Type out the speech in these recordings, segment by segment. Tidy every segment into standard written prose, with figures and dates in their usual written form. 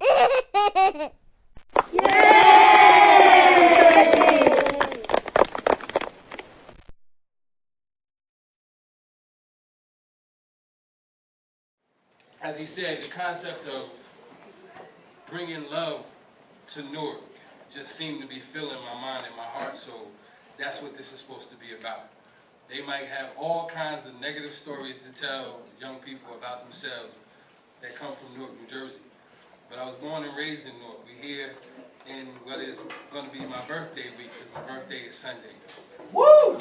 As he said, the concept of bringing love to Newark just seemed to be filling my mind and my heart, so that's what this is supposed to be about. They might have all kinds of negative stories to tell young people about themselves that come from Newark, New Jersey. But I was born and raised in Newark. We're here in what is going to be my birthday week, because my birthday is Sunday. Woo!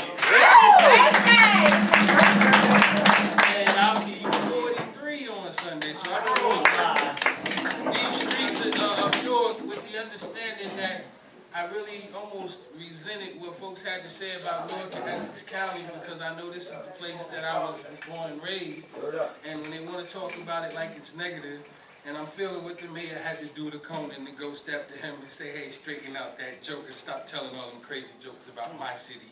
And I'll be 43 on Sunday, so I don't know these streets of Newark with the understanding that I really almost resented what folks had to say about Newark and Essex County, because I know this is the place that I was born and raised, and when they want to talk about it like it's negative, and I'm feeling what the mayor had to do to Conan to go step to him and say, hey, straighten out that joke and stop telling all them crazy jokes about my city.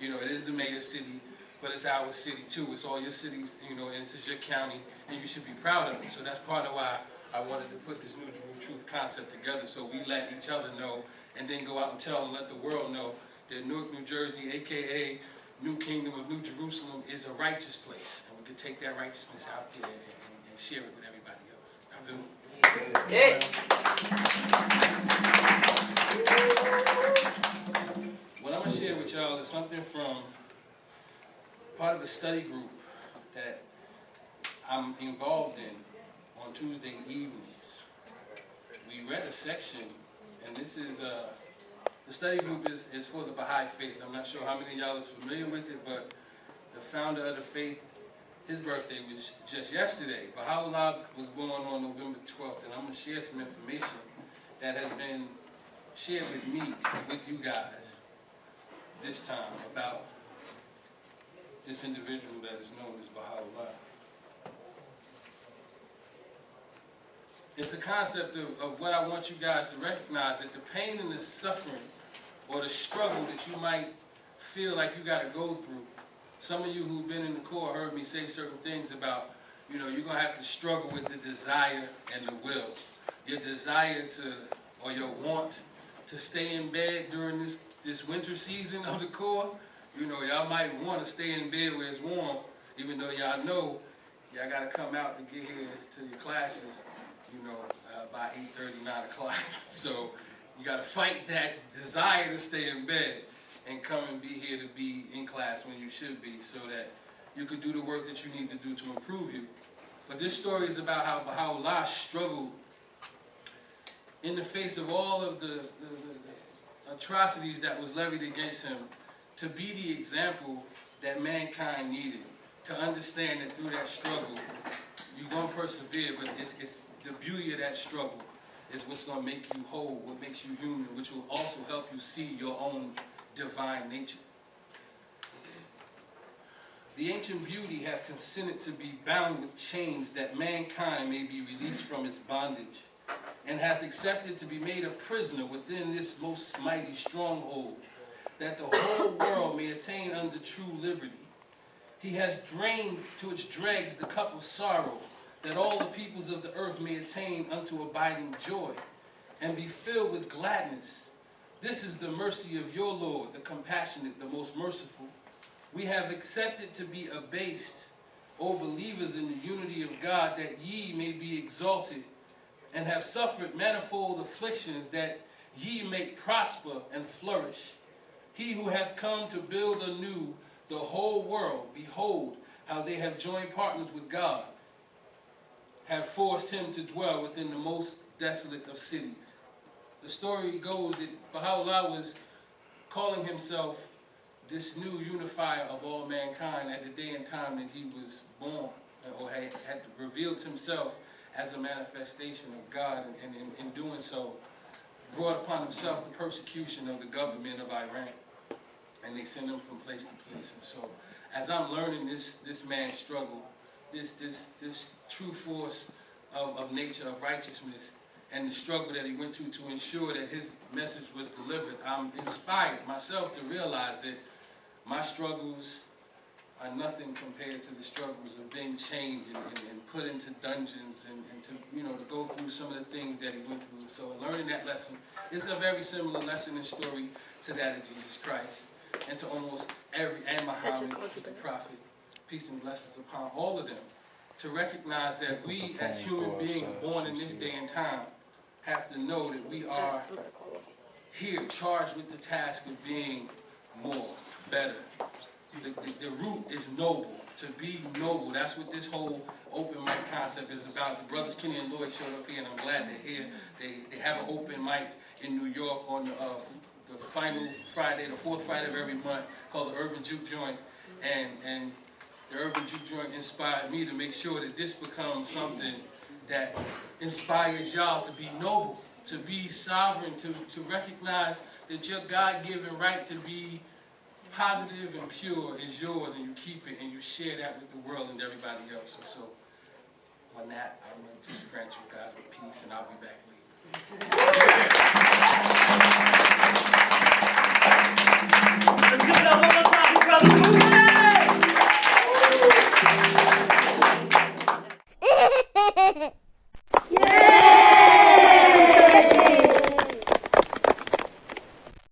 You know, it is the mayor's city, but it's our city too. It's all your cities, you know, and this is your county, and you should be proud of it. So that's part of why I wanted to put this New Jeru Truth concept together, so we let each other know, and then go out and tell and let the world know that Newark, New Jersey, a.k.a. New Kingdom of New Jerusalem, is a righteous place. And we can take that righteousness out there and share it with everybody else. I feel me? What I'm going to share with y'all is something from part of a study group that I'm involved in on Tuesday evenings. We read a section, and this is the study group is for the Baha'i faith. I'm not sure how many of y'all is familiar with it, but the founder of the faith, his birthday was just yesterday. Baha'u'llah was born on November 12th, and I'm going to share some information that has been shared with me, with you guys, this time, about this individual that is known as Baha'u'llah. It's a concept of what I want you guys to recognize, that the pain and the suffering or the struggle that you might feel like you got to go through. Some of you who've been in the Corps heard me say certain things about, you know, you're going to have to struggle with the desire and the will. Your desire to, or your want to stay in bed during this winter season of the Corps. You know, y'all might want to stay in bed where it's warm, even though y'all know y'all got to come out to get here to your classes, you know, by 8:30, 9 o'clock. So you got to fight that desire to stay in bed and come and be here to be in class when you should be, so that you could do the work that you need to do to improve you. But this story is about how Baha'u'llah struggled in the face of all of the atrocities that was levied against him, to be the example that mankind needed, to understand that through that struggle, you're going to persevere, but it's the beauty of that struggle is what's going to make you whole, what makes you human, which will also help you see your own divine nature. The ancient beauty hath consented to be bound with chains, that mankind may be released from its bondage, and hath accepted to be made a prisoner within this most mighty stronghold, that the whole world may attain unto true liberty. He has drained to its dregs the cup of sorrow, that all the peoples of the earth may attain unto abiding joy, and be filled with gladness. This is the mercy of your Lord, the compassionate, the most merciful. We have accepted to be abased, O believers in the unity of God, that ye may be exalted, and have suffered manifold afflictions, that ye may prosper and flourish. He who hath come to build anew the whole world, behold, how they have joined partners with God, have forced him to dwell within the most desolate of cities. The story goes that Baha'u'llah was calling himself this new unifier of all mankind at the day and time that he was born, or had revealed himself as a manifestation of God, and in doing so, brought upon himself the persecution of the government of Iran. And they send him from place to place. And so, as I'm learning this man's struggle, this true force of nature, of righteousness, and the struggle that he went to ensure that his message was delivered, I'm inspired myself to realize that my struggles are nothing compared to the struggles of being chained and put into dungeons and to, you know, to go through some of the things that he went through. So learning that lesson is a very similar lesson and story to that of Jesus Christ and to almost every, and Muhammad, the prophet, peace and blessings upon all of them, to recognize that we as human beings born in this day and time have to know that we are here charged with the task of being more, better. The root is noble, to be noble. That's what this whole open mic concept is about. The brothers Kenny and Lloyd showed up here, and I'm glad they're here. They have an open mic in New York on the final Friday, the fourth Friday of every month, called the Urban Juke Joint. And the Urban Juke Joint inspired me to make sure that this becomes something that inspires y'all to be noble, to be sovereign, to recognize that your God-given right to be positive and pure is yours, and you keep it and you share that with the world and everybody else. And so on that, I'm going to just grant you God with peace, and I'll be back later.